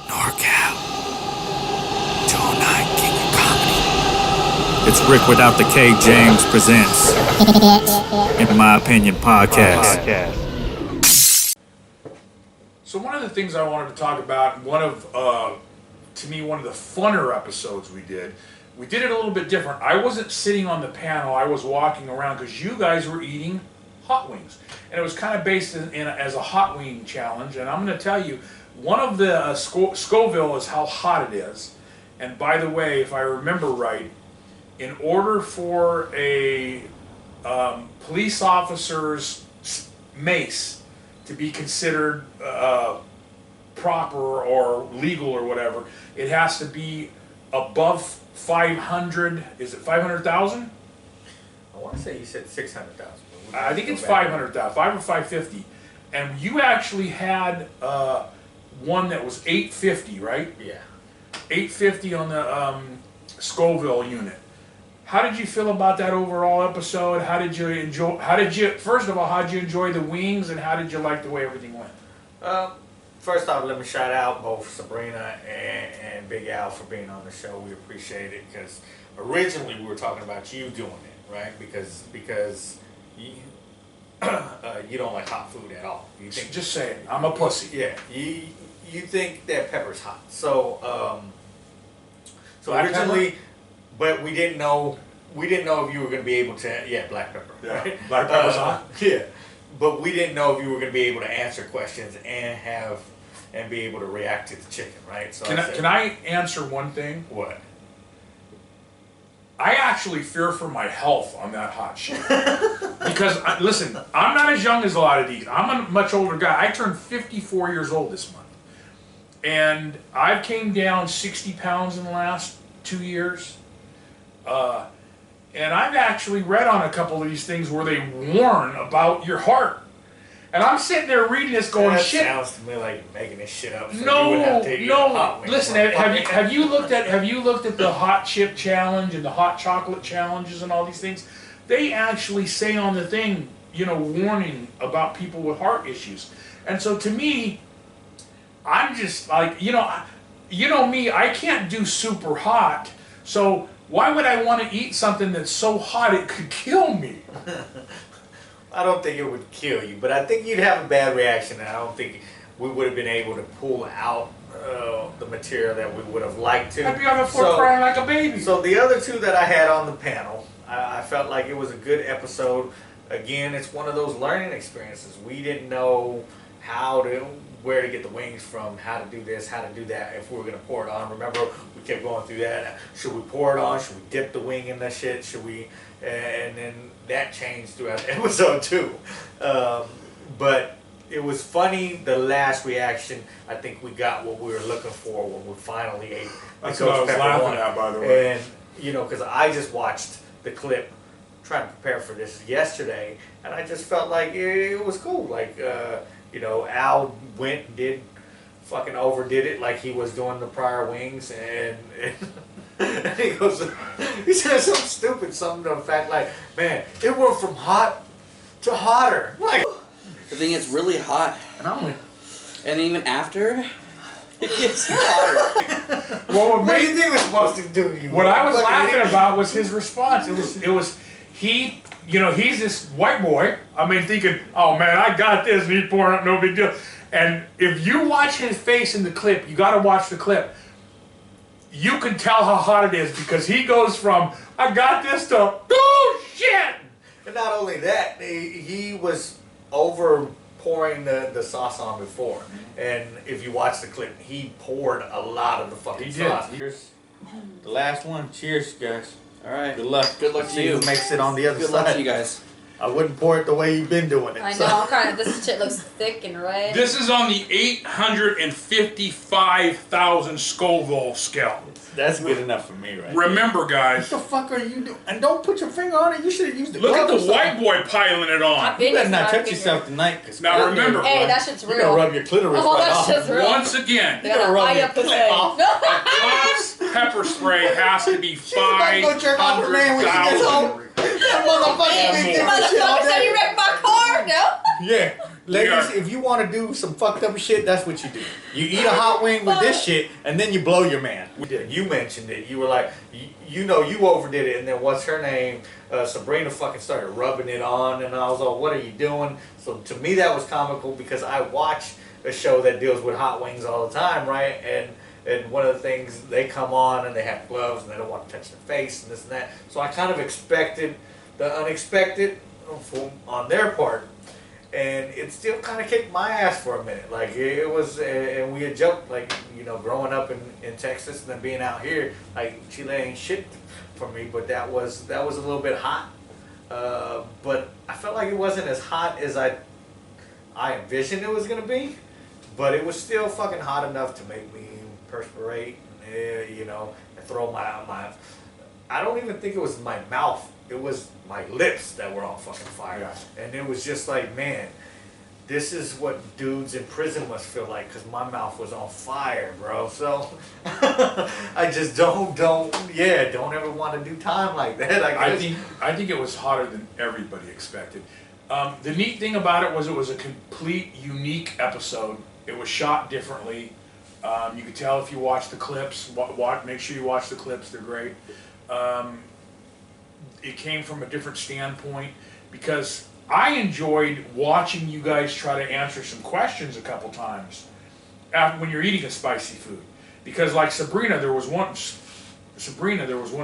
NorCal. 209 King of Comedy. It's Rick without the K. James presents, in my opinion, podcast. So one of the things I wanted to talk about, to me, one of the funner episodes we did it a little bit different. I wasn't sitting on the panel, I was walking around because you guys were eating hot wings. And it was kind of based as a hot wing challenge. And I'm going to tell you, one of the Scoville is how hot it is. And by the way, if I remember right, in order for a police officer's mace to be considered proper or legal or whatever, it has to be above 500. Is it 500,000? I want to say you said 600,000. I think it's 500,000, 5 or 550. And you actually had one that was 850, right? Yeah. 850 on the Scoville unit. How did you feel about that overall episode? How did you enjoy? First of all, how did you enjoy the wings, and how did you like the way everything went? First off, let me shout out both Sabrina and Big Al for being on the show. We appreciate it because originally we were talking about you doing it, right? Because you, you don't like hot food at all. You think, just saying, I'm a pussy. Yeah, you think that pepper's hot. So Black originally, pepper? but we didn't know if you were going to be able to. Yeah, black pepper. Yeah, right? black pepper's hot. Yeah, but we didn't know if you were going to be able to answer questions and be able to react to the chicken, right? So Can I answer one thing? What? I actually fear for my health on that hot shit. Because, listen, I'm not as young as a lot of these. I'm a much older guy. I turned 54 years old this month. And I came down 60 pounds in the last 2 years. And I've actually read on a couple of these things where they warn about your heart. And I'm sitting there reading this going, that shit. Sounds to me like you're making this shit up. So No, you would have to eat a hot wing. listen. Have you looked at the hot chip challenge and the hot chocolate challenges and all these things? They actually say on the thing, warning about people with heart issues. And so to me, I'm just like, me, I can't do super hot. So why would I want to eat something that's so hot it could kill me? I don't think it would kill you, but I think you'd have a bad reaction, and I don't think we would have been able to pull out the material that we would have liked to. I'd be on the floor crying like a baby. So the other two that I had on the panel, I felt like it was a good episode. Again, it's one of those learning experiences. We didn't know where to get the wings from, how to do this, how to do that, if we were going to pour it on. Remember, we kept going through that. Should we pour it on? Should we dip the wing in that shit? Should we? And then that changed throughout the episode too. But it was funny, the last reaction. I think we got what we were looking for when we finally ate. That's what I was laughing at, by the way. And, because I just watched the clip trying to prepare for this yesterday, and I just felt like it was cool. Like, Al went and fucking overdid it like he was doing the prior wings, and he said something to the fact like, man, it went from hot to hotter. Like, the thing is really hot, and even after, it gets hotter. Well, what do you think we're supposed to do? What I was laughing about was his response. It was he. He's this white boy. I mean, thinking, oh man, I got this. And he's pouring up, no big deal. And if you watch his face in the clip, you got to watch the clip. You can tell how hot it is because he goes from I got this to oh shit. And not only that, he was over pouring the sauce on before. And if you watch the clip, he poured a lot of the fucking sauce. Here's the last one. Cheers, guys. All right. Good luck. Good luck to See you. who makes it on the other Good side. luck to you guys. I wouldn't pour it the way you've been doing it. I know, this shit looks thick and red. This is on the 855,000 Scoville scale. That's good enough for me, right? Remember, guys. What the fuck are you doing? And don't put your finger on it. You should have used the Look at glove the or white something. boy piling it on. You better not touch yourself tonight. Now remember, Hey, that shit's You're real. gonna rub your clitoris Oh, right that off. shit's real. once again, They got a rub high your up pussy. clit off. Cops pepper spray has to be She's about to go jerk off her man when she gets 500,000. home. That motherfucker been You giving a shit all motherfucker said day. you wrecked my car? No? Yeah, ladies, are- if you want to do some fucked up shit, that's what you do. You eat a hot wing with this shit, and then you blow your man. You mentioned it. You were like, you know, you overdid it, and then what's her name? Sabrina fucking started rubbing it on, and I was like, what are you doing? So to me, that was comical because I watch a show that deals with hot wings all the time, right? And one of the things, they come on and they have gloves and they don't want to touch their face and this and that. So I kind of expected the unexpected on their part. And it still kind of kicked my ass for a minute. Like, it was, and we had joked, like, you know, growing up in Texas and then being out here, like, Chile ain't shit for me, but that was a little bit hot. But I felt like it wasn't as hot as I envisioned it was going to be. But it was still fucking hot enough to make me perspirate, you know, and throw my, I don't even think it was my mouth. It was my lips that were on fucking fire. Yeah. And it was just like, man, this is what dudes in prison must feel like, because my mouth was on fire, bro. So I just don't ever want to do time like that. I think it was hotter than everybody expected. The neat thing about it was a complete unique episode. It was shot differently. You could tell if you watch the clips. Make sure you watch the clips. They're great. It came from a different standpoint because I enjoyed watching you guys try to answer some questions a couple times when you're eating a spicy food. Because like Sabrina, there was one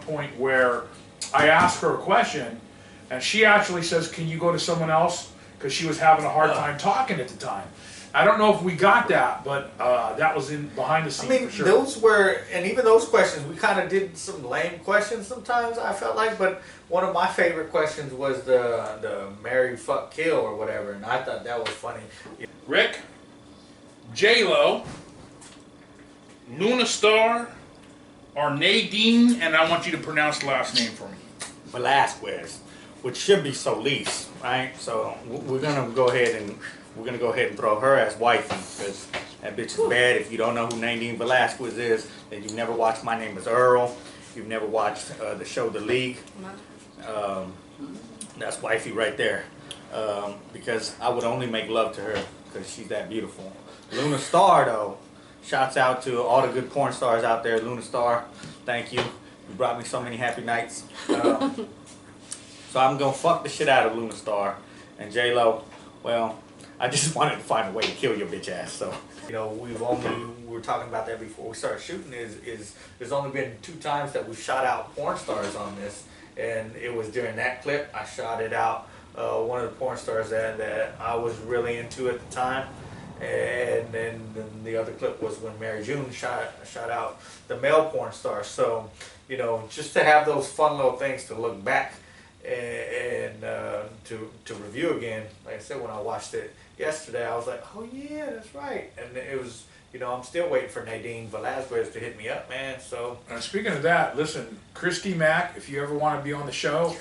point where I asked her a question and she actually says, "Can you go to someone else?" Because she was having a hard time talking at the time. I don't know if we got that, but that was in behind the scenes. I mean, for sure. those were, and even those questions, we kind of did some lame questions sometimes, I felt like, but one of my favorite questions was the marry, fuck, kill or whatever, and I thought that was funny. Rick, J-Lo, Luna Star, or Nadine, and I want you to pronounce the last name for me. Velasquez, which should be Solis, right? So we're gonna go ahead and throw her as wifey, because that bitch is bad. If you don't know who Nadine Velasquez is, then you've never watched My Name is Earl. You've never watched the show The League. That's wifey right there. Because I would only make love to her because she's that beautiful. Luna Star, though, shouts out to all the good porn stars out there. Luna Star, thank you. You brought me so many happy nights. So I'm gonna fuck the shit out of Luna Star. And J-Lo, well, I just wanted to find a way to kill your bitch ass. So, You know, we were talking about that before we started shooting, is there's only been 2 times that we've shot out porn stars on this, and it was during that clip. I shot it out, one of the porn stars that I was really into at the time, and then the other clip was when Mary June shot out the male porn star. So, you know, just to have those fun little things to look back and to review again. Like I said, when I watched it yesterday, I was like, oh yeah, that's right. And it was, you know, I'm still waiting for Nadine Velasquez to hit me up, man. So Speaking of that, listen, Christy Mack, if you ever want to be on the show,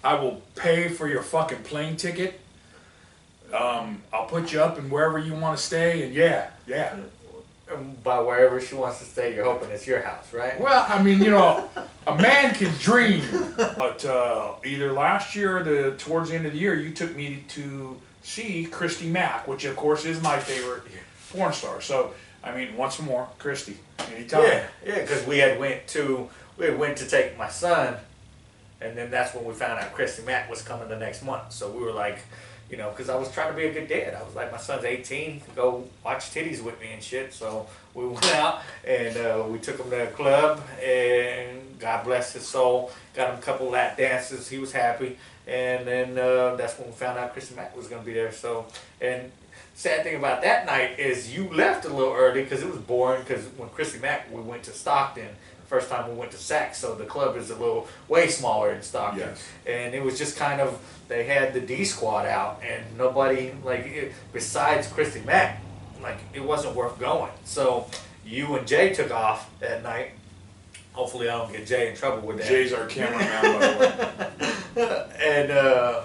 I will pay for your fucking plane ticket. I'll put you up in wherever you want to stay, and yeah. by wherever she wants to stay, you're hoping it's your house, right? Well, I mean, you know, a man can dream. But either last year or towards the end of the year, you took me to see Christy Mack, which of course is my favorite porn star. So, I mean, once more, Christy, anytime. Yeah, because we had went to take my son, and then that's when we found out Christy Mack was coming the next month. So we were like, you know, because I was trying to be a good dad. I was like, my son's 18, he can go watch titties with me and shit. So we went out and we took him to a club, and God bless his soul, got him a couple lap dances. He was happy, and then that's when we found out Christy Mack was going to be there. So, and sad thing about that night is you left a little early because it was boring. Because when Christy Mack, we went to Stockton. First time we went to Saks, so the club is a little way smaller in Stockton. Yes. And it was just kind of, they had the D squad out, and nobody, besides Christy Mack, it wasn't worth going. So you and Jay took off that night. Hopefully I don't get Jay in trouble with that. Jay's our cameraman, by the way. And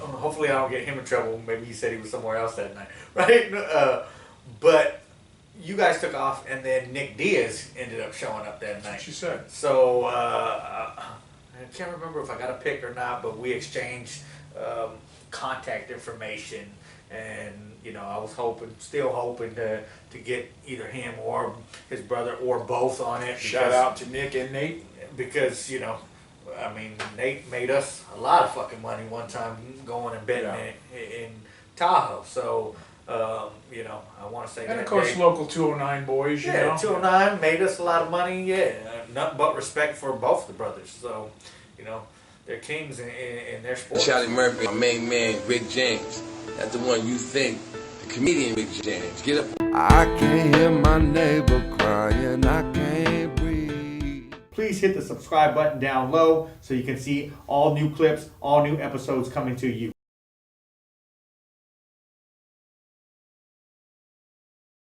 hopefully I don't get him in trouble. Maybe he said he was somewhere else that night, right? But you guys took off, and then Nick Diaz ended up showing up that night. She said. So I can't remember if I got a pic or not, but we exchanged contact information, And I was still hoping to get either him or his brother or both on it. Shout out to Nick and Nate. Because Nate made us a lot of fucking money one time going and betting in Tahoe. So I want to say And that of course, they, local 209 boys, you know. 209 made us a lot of money. Yeah, nothing but respect for both the brothers. So they're kings in their sport. Charlie Murphy, my main man, Rick James. That's the one you think, the comedian Rick James. Get up. I can't hear my neighbor crying, I can't breathe. Please hit the subscribe button down low so you can see all new clips, all new episodes coming to you.